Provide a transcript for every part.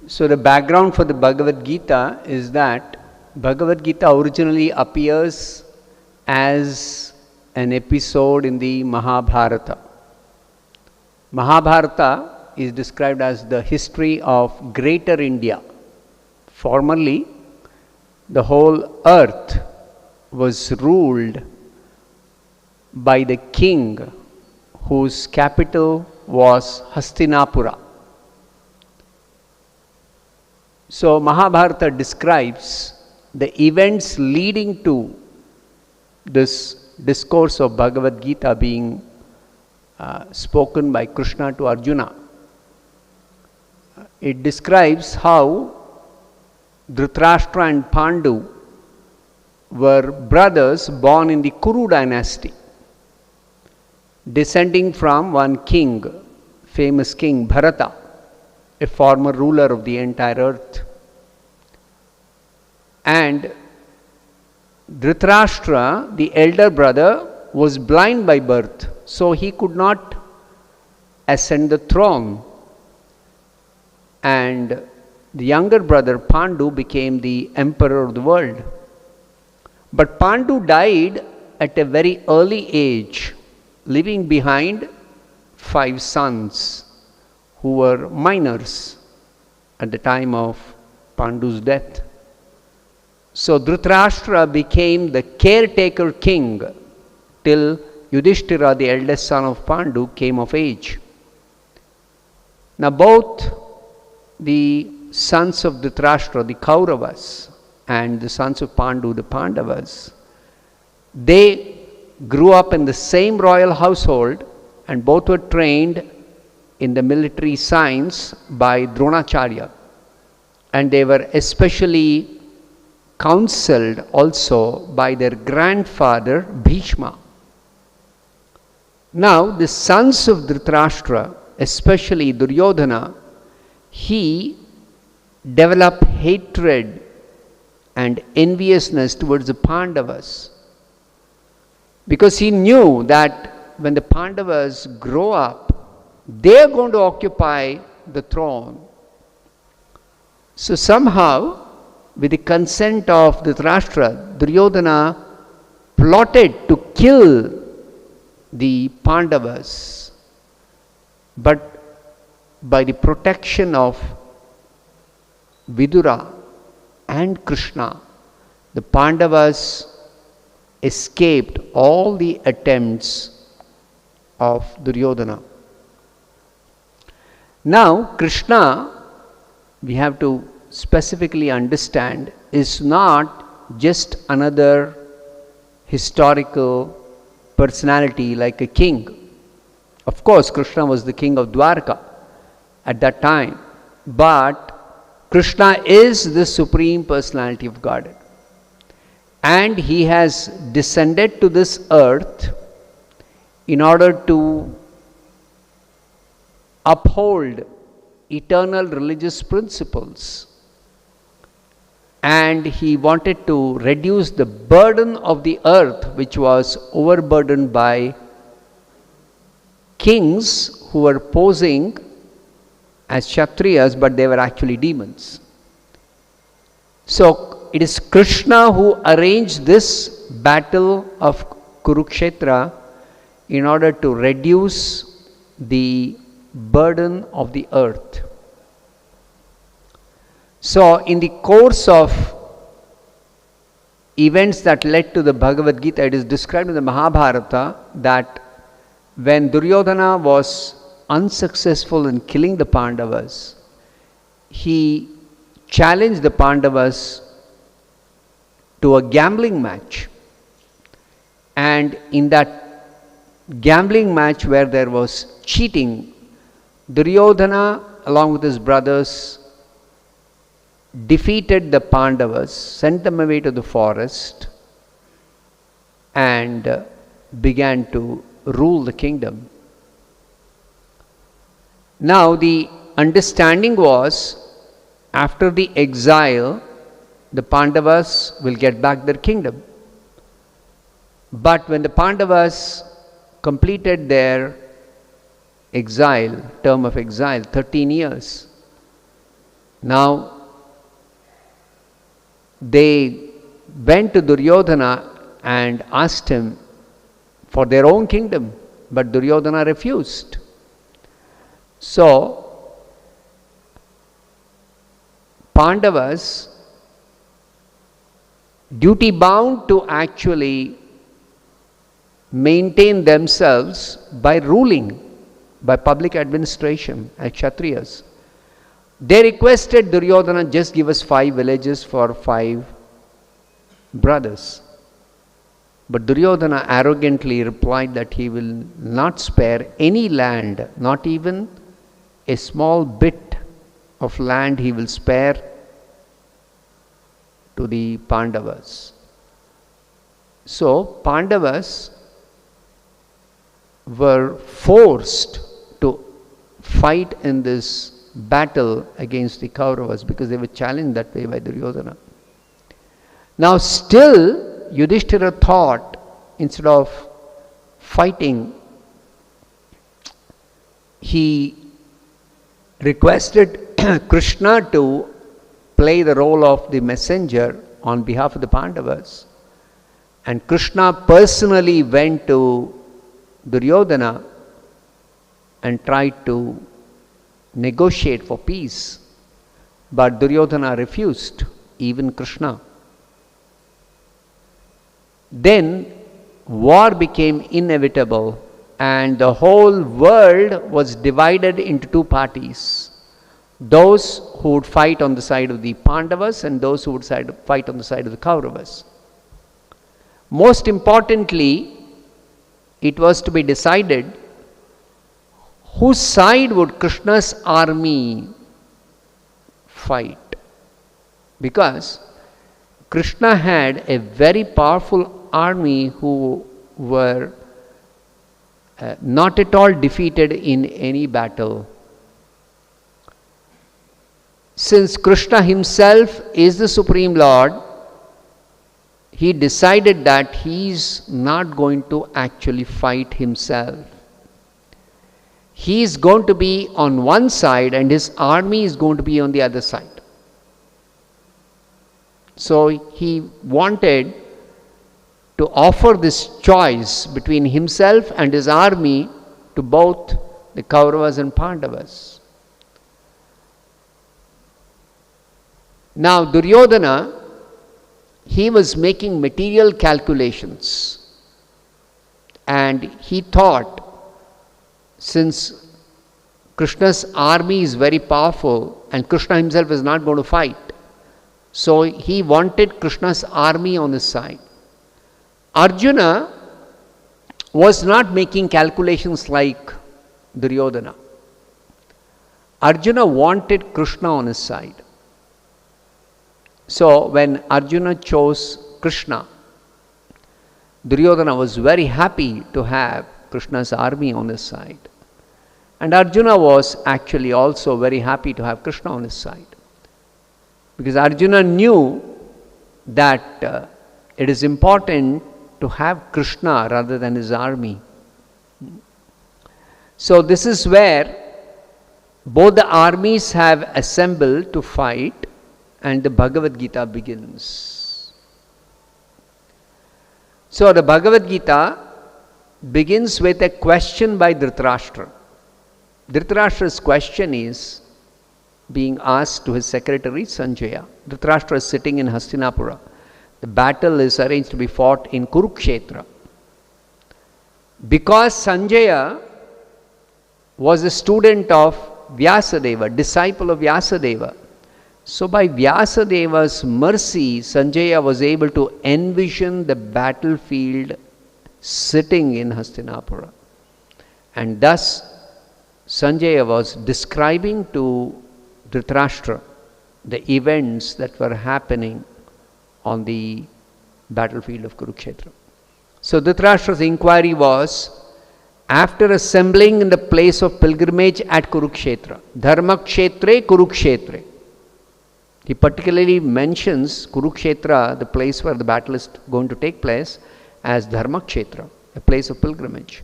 So the background for the Bhagavad Gita is that Bhagavad Gita originally appears as an episode in the Mahabharata. Mahabharata is described as the history of Greater India. Formerly, the whole earth was ruled by the king whose capital was Hastinapura. So Mahabharata describes the events leading to this discourse of Bhagavad Gita being spoken by Krishna to Arjuna. It describes how Dhritarashtra and Pandu were brothers born in the Kuru dynasty, descending from one king, famous king Bharata, a former ruler of the entire earth. And Dhritarashtra, the elder brother, was blind by birth, so he could not ascend the throne. And the younger brother Pandu became the emperor of the world. But Pandu died at a very early age, leaving behind 5 sons who were minors at the time of Pandu's death. So Dhritarashtra became the caretaker king till Yudhishthira, the eldest son of Pandu, came of age. Now both the sons of Dhritarashtra, the Kauravas, and the sons of Pandu, the Pandavas, they grew up in the same royal household, and both were trained in the military science by Dronacharya, and they were especially counseled also by their grandfather Bhishma. Now the sons of Dhritarashtra, especially Duryodhana, he developed hatred and enviousness towards the Pandavas, because he knew that when the Pandavas grow up, they are going to occupy the throne. So somehow, with the consent of Dhritarashtra, Duryodhana plotted to kill the Pandavas, but by the protection of Vidura and Krishna, the Pandavas escaped all the attempts of Duryodhana. Now, Krishna, we have to specifically understand, is not just another historical personality like a king. Of course, Krishna was the king of Dwarka at that time, but Krishna is the supreme personality of Godhead, and he has descended to this earth in order to uphold eternal religious principles, and he wanted to reduce the burden of the earth, which was overburdened by kings who were posing as Kshatriyas, but they were actually demons. So it is Krishna who arranged this battle of Kurukshetra in order to reduce the burden of the earth. So in the course of events that led to the Bhagavad Gita, it is described in the Mahabharata that when Duryodhana was unsuccessful in killing the Pandavas, he challenged the Pandavas to a gambling match. And in that gambling match where there was cheating, Duryodhana along with his brothers defeated the Pandavas, sent them away to the forest, and began to rule the kingdom. Now the understanding was, after the exile, the Pandavas will get back their kingdom. But when the Pandavas completed their exile, term of exile, 13 years, Now, they went to Duryodhana and asked him for their own kingdom, but Duryodhana refused. So, Pandavas, duty bound to actually maintain themselves by ruling, by public administration as Kshatriyas. They requested Duryodhana, just give us 5 villages for 5 brothers. But Duryodhana arrogantly replied that he will not spare any land, not even a small bit of land he will spare to the Pandavas. So Pandavas were forced to fight in this battle against the Kauravas because they were challenged that way by Duryodhana. Now still Yudhishthira thought, instead of fighting, he requested Krishna to play the role of the messenger on behalf of the Pandavas. And Krishna personally went to Duryodhana and tried to negotiate for peace. But Duryodhana refused, even Krishna. Then war became inevitable and the whole world was divided into 2 parties. Those who would fight on the side of the Pandavas and those who would fight on the side of the Kauravas. Most importantly, it was to be decided whose side would Krishna's army fight. Because Krishna had a very powerful army who were not at all defeated in any battle. Since Krishna himself is the Supreme Lord, he decided that he is not going to actually fight himself. He is going to be on one side and his army is going to be on the other side. So he wanted to offer this choice between himself and his army to both the Kauravas and Pandavas. Now Duryodhana, he was making material calculations and he thought, since Krishna's army is very powerful and Krishna himself is not going to fight, so he wanted Krishna's army on his side. Arjuna was not making calculations like Duryodhana. Arjuna wanted Krishna on his side. So when Arjuna chose Krishna, Duryodhana was very happy to have Krishna's army on his side. And Arjuna was actually also very happy to have Krishna on his side. Because Arjuna knew that it is important to have Krishna rather than his army. So this is where both the armies have assembled to fight and the Bhagavad Gita begins. So the Bhagavad Gita begins with a question by Dhritarashtra. Dhritarashtra's question is being asked to his secretary Sanjaya. Dhritarashtra is sitting in Hastinapura. The battle is arranged to be fought in Kurukshetra. Because Sanjaya was a student of Vyasadeva, disciple of Vyasadeva. So by Vyasadeva's mercy, Sanjaya was able to envision the battlefield sitting in Hastinapura. And thus Sanjaya was describing to Dhritarashtra the events that were happening on the battlefield of Kurukshetra. So Dhritarashtra's inquiry was, after assembling in the place of pilgrimage at Kurukshetra, Dharmakshetre Kurukshetre. He particularly mentions Kurukshetra, the place where the battle is going to take place, as Dharmakshetra, a place of pilgrimage.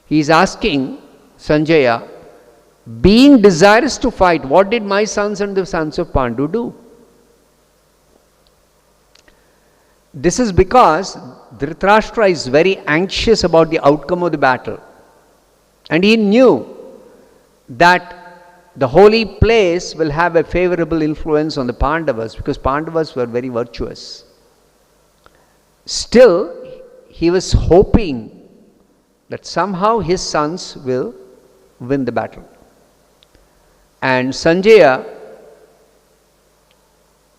He is asking Sanjaya, being desirous to fight, what did my sons and the sons of Pandu do? This is because Dhritarashtra is very anxious about the outcome of the battle. And he knew that the holy place will have a favorable influence on the Pandavas, because Pandavas were very virtuous. Still, he was hoping that somehow his sons will win the battle. And Sanjaya,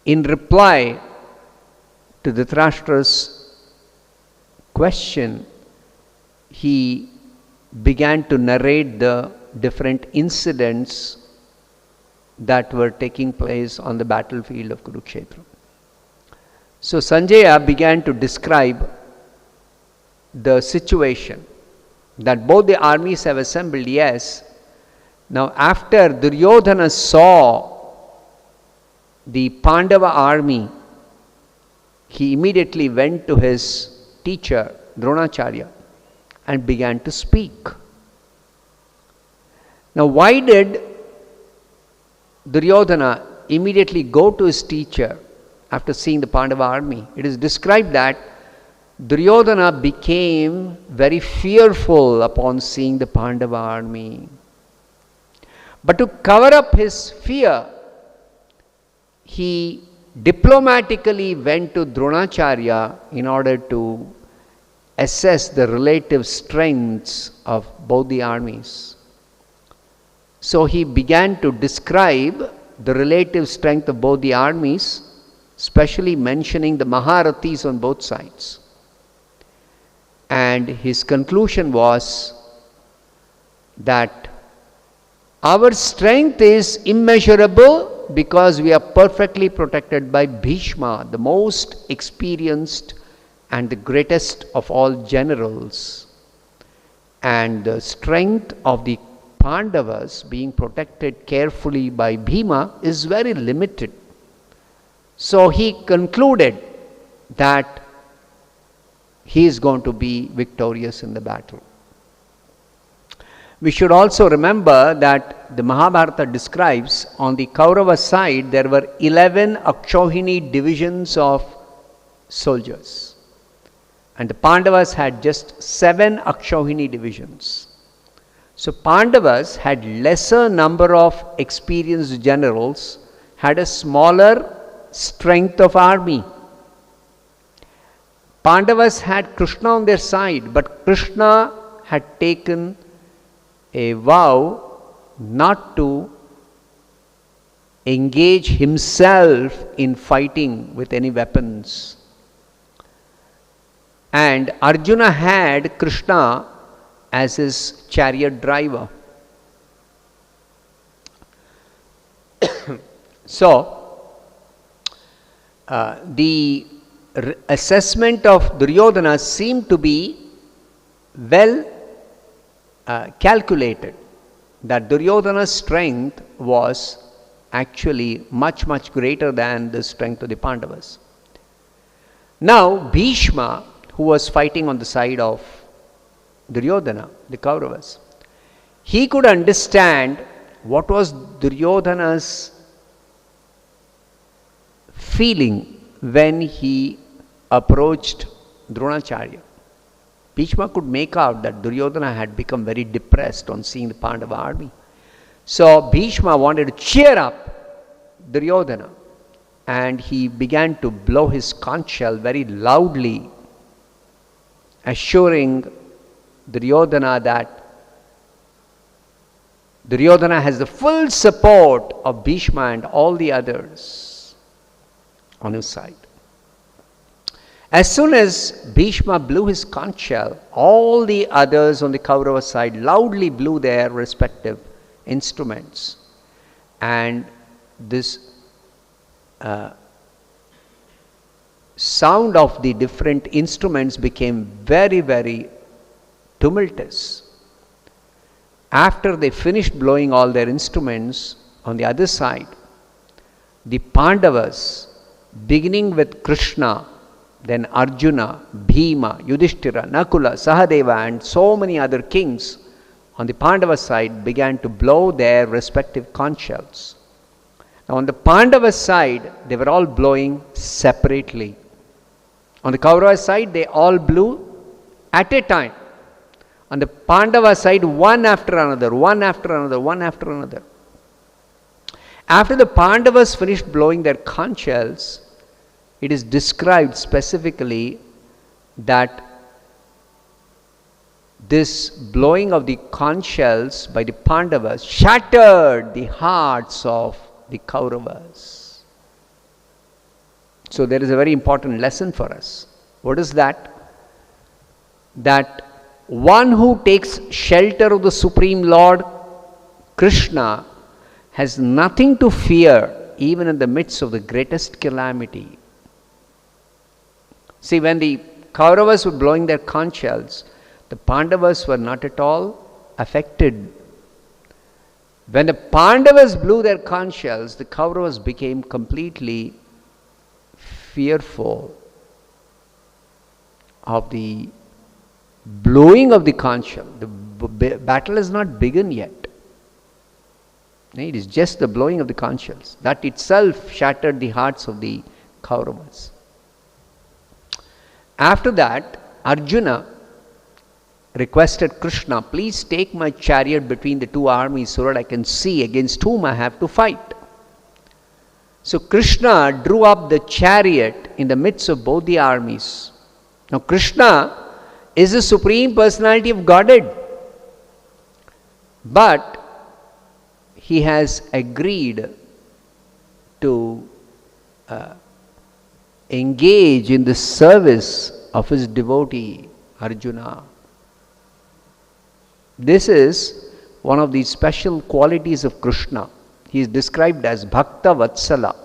in reply to Dhritarashtra's question, he began to narrate the different incidents that were taking place on the battlefield of Kurukshetra. So Sanjaya began to describe the situation that both the armies have assembled, yes. Now after Duryodhana saw the Pandava army, he immediately went to his teacher Dronacharya and began to speak. Now why did Duryodhana immediately go to his teacher after seeing the Pandava army? It is described that Duryodhana became very fearful upon seeing the Pandava army. But to cover up his fear, he diplomatically went to Dronacharya in order to assess the relative strengths of both the armies. So he began to describe the relative strength of both the armies, especially mentioning the Maharathis on both sides. And his conclusion was that our strength is immeasurable because we are perfectly protected by Bhishma, the most experienced and the greatest of all generals. And the strength of the Pandavas being protected carefully by Bhima is very limited. So he concluded that he is going to be victorious in the battle. We should also remember that the Mahabharata describes on the Kaurava side there were 11 Akshohini divisions of soldiers. And the Pandavas had just 7 Akshohini divisions. So Pandavas had lesser number of experienced generals, had a smaller strength of army. Pandavas had Krishna on their side, but Krishna had taken a vow not to engage himself in fighting with any weapons. And Arjuna had Krishna as his chariot driver. So, the assessment of Duryodhana seemed to be well calculated, that Duryodhana's strength was actually much, much greater than the strength of the Pandavas. Now, Bhishma, who was fighting on the side of Duryodhana, the Kauravas, he could understand what was Duryodhana's feeling when he approached Dronacharya. Bhishma could make out that Duryodhana had become very depressed on seeing the Pandava army. So Bhishma wanted to cheer up Duryodhana, and he began to blow his conch shell very loudly, assuring Duryodhana that Duryodhana has the full support of Bhishma and all the others on his side. As soon as Bhishma blew his conch shell, all the others on the Kaurava side loudly blew their respective instruments. And this sound of the different instruments became very, very tumultuous. After they finished blowing all their instruments, on the other side, the Pandavas, beginning with Krishna, then Arjuna, Bhima, Yudhishthira, Nakula, Sahadeva, and so many other kings, on the Pandava side began to blow their respective conch shells. Now on the Pandava side, they were all blowing separately. On the Kaurava side, they all blew at a time. On the Pandava side, one after another, one after another, one after another. After the Pandavas finished blowing their conch shells, it is described specifically that this blowing of the conch shells by the Pandavas shattered the hearts of the Kauravas. So there is a very important lesson for us. What is that? That one who takes shelter of the Supreme Lord Krishna has nothing to fear even in the midst of the greatest calamity. See, when the Kauravas were blowing their conch shells, the Pandavas were not at all affected. When the Pandavas blew their conch shells, the Kauravas became completely fearful of the blowing of the conch shell. The battle has not begun yet. It is just the blowing of the conch shells. That itself shattered the hearts of the Kauravas. After that, Arjuna requested Krishna, please take my chariot between the two armies so that I can see against whom I have to fight. So Krishna drew up the chariot in the midst of both the armies. Now Krishna is the Supreme Personality of Godhead, but he has agreed to engage in the service of his devotee Arjuna. This is one of the special qualities of Krishna. He is described as Bhakta Vatsala.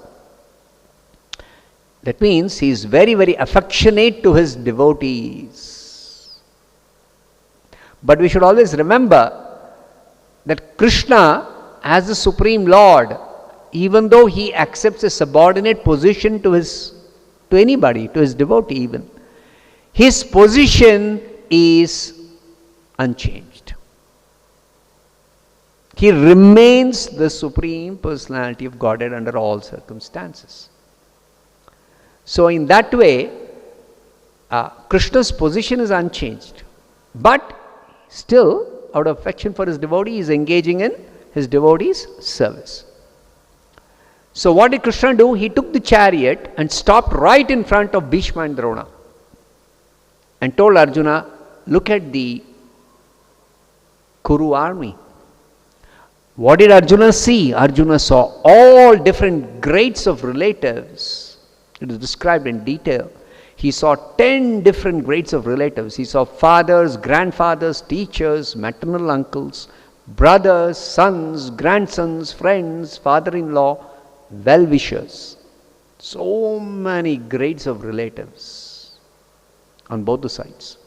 That means he is very, very affectionate to his devotees. But we should always remember that Krishna, as the Supreme Lord, even though he accepts a subordinate position to anybody, to his devotee even, his position is unchanged. He remains the Supreme Personality of Godhead under all circumstances. So in that way, Krishna's position is unchanged. But still, out of affection for his devotee, he is engaging in his devotee's service. So what did Krishna do? He took the chariot and stopped right in front of Bhishma and Drona and told Arjuna, look at the Kuru army. What did Arjuna see? Arjuna saw all different grades of relatives. It is described in detail. He saw 10 different grades of relatives. He saw fathers, grandfathers, teachers, maternal uncles, brothers, sons, grandsons, friends, father-in-law, well-wishers. So many grades of relatives on both the sides.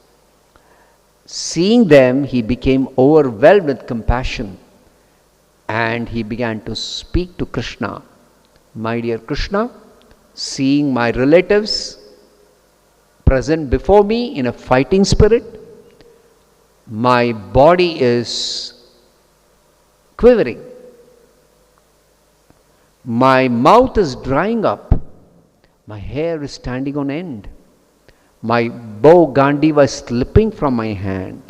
Seeing them, he became overwhelmed with compassion and he began to speak to Krishna. My dear Krishna, seeing my relatives present before me in a fighting spirit, my body is quivering. My mouth is drying up. My hair is standing on end. My bow Gandiva is slipping from my hand.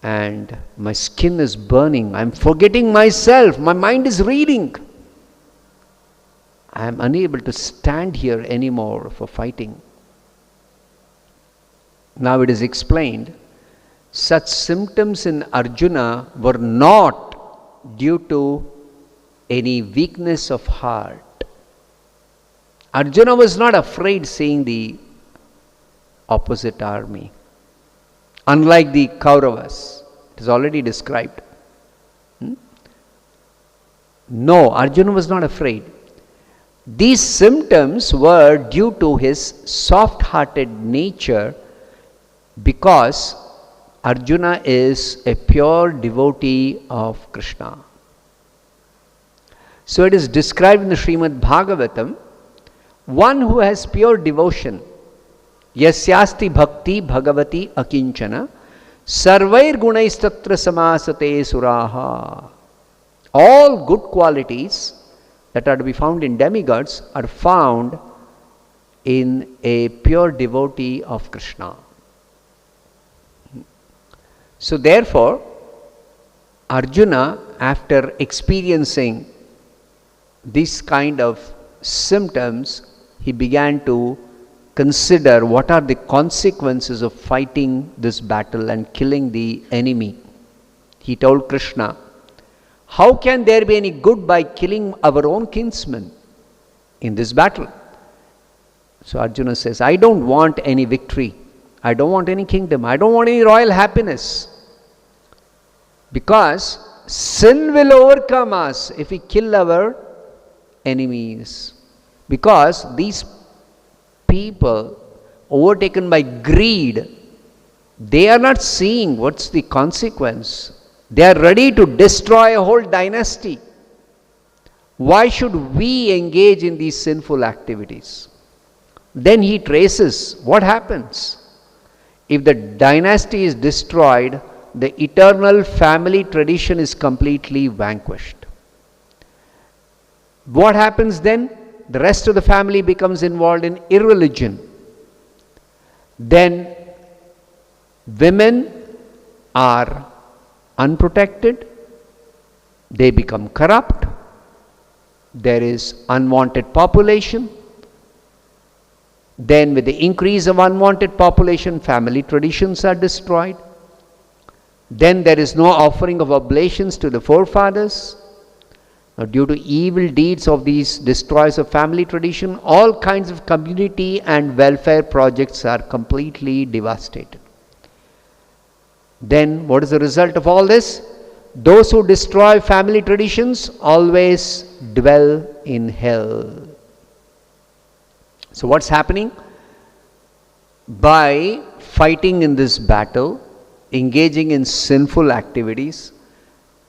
And my skin is burning. I am forgetting myself. My mind is reeling. I am unable to stand here anymore for fighting. Now it is explained, such symptoms in Arjuna were not due to any weakness of heart. Arjuna was not afraid seeing the opposite army. Unlike the Kauravas, it is already described. No, Arjuna was not afraid. These symptoms were due to his soft-hearted nature because Arjuna is a pure devotee of Krishna. So it is described in the Srimad Bhagavatam, one who has pure devotion, yasyasti bhakti bhagavati akinchana, Sarvair gunaistatra samasate suraha. All good qualities that are to be found in demigods are found in a pure devotee of Krishna. So therefore, Arjuna, after experiencing this kind of symptoms, he began to consider what are the consequences of fighting this battle and killing the enemy. He told Krishna, how can there be any good by killing our own kinsmen in this battle? So Arjuna says, I don't want any victory. I don't want any kingdom. I don't want any royal happiness. Because sin will overcome us if we kill our enemies. Because these people overtaken by greed, they are not seeing what's the consequence. They are ready to destroy a whole dynasty. Why should we engage in these sinful activities? Then he traces what happens. If the dynasty is destroyed, the eternal family tradition is completely vanquished. What happens then? The rest of the family becomes involved in irreligion. Then women are unprotected, they become corrupt, there is unwanted population. Then with the increase of unwanted population, family traditions are destroyed. Then there is no offering of oblations to the forefathers. Now, due to evil deeds of these destroyers of family tradition, all kinds of community and welfare projects are completely devastated. Then what is the result of all this? Those who destroy family traditions always dwell in hell. So what's happening? By fighting in this battle, engaging in sinful activities,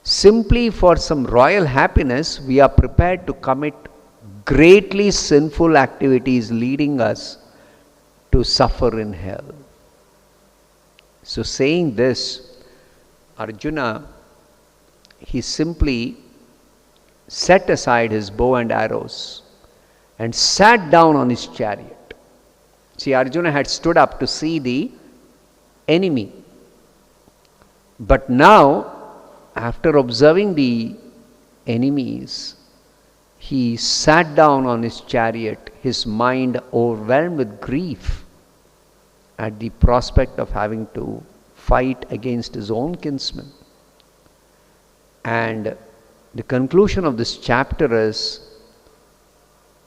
simply for some royal happiness, we are prepared to commit greatly sinful activities leading us to suffer in hell. So saying this, Arjuna, he simply set aside his bow and arrows and sat down on his chariot. See, Arjuna had stood up to see the enemy. But now, after observing the enemies, he sat down on his chariot, his mind overwhelmed with grief at the prospect of having to fight against his own kinsmen. And the conclusion of this chapter is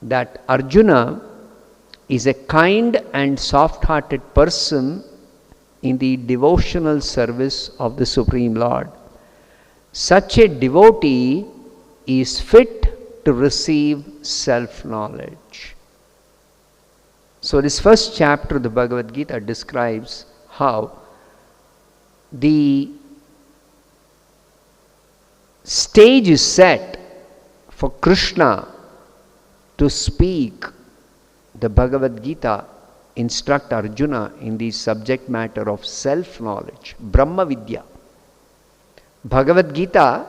that Arjuna is a kind and soft-hearted person in the devotional service of the Supreme Lord. Such a devotee is fit to receive self-knowledge. So this first chapter of the Bhagavad Gita describes how the stage is set for Krishna to speak the Bhagavad Gita, instruct Arjuna in the subject matter of self-knowledge, Brahma Vidya. Bhagavad Gita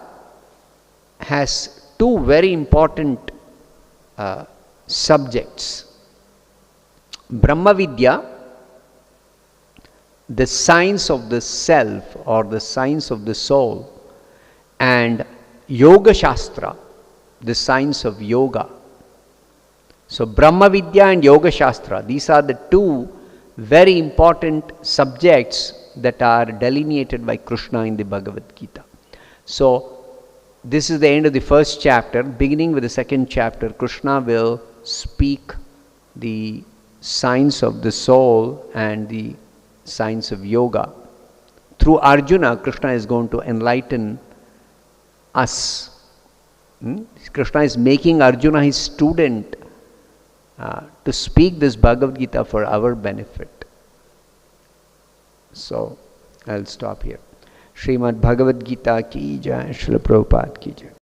has two very important subjects. Brahma Vidya, the science of the self or the science of the soul, and Yoga Shastra, the science of yoga. So Brahma Vidya and Yoga Shastra, these are the two very important subjects that are delineated by Krishna in the Bhagavad Gita. So this is the end of the first chapter. Beginning with the second chapter, Krishna will speak the science of the soul and the science of yoga. Through Arjuna, Krishna is going to enlighten us. Krishna is making Arjuna his student to speak this Bhagavad Gita for our benefit. So I'll stop here. Srimad Bhagavad Gita ki jai, Srila Prabhupada ki jai.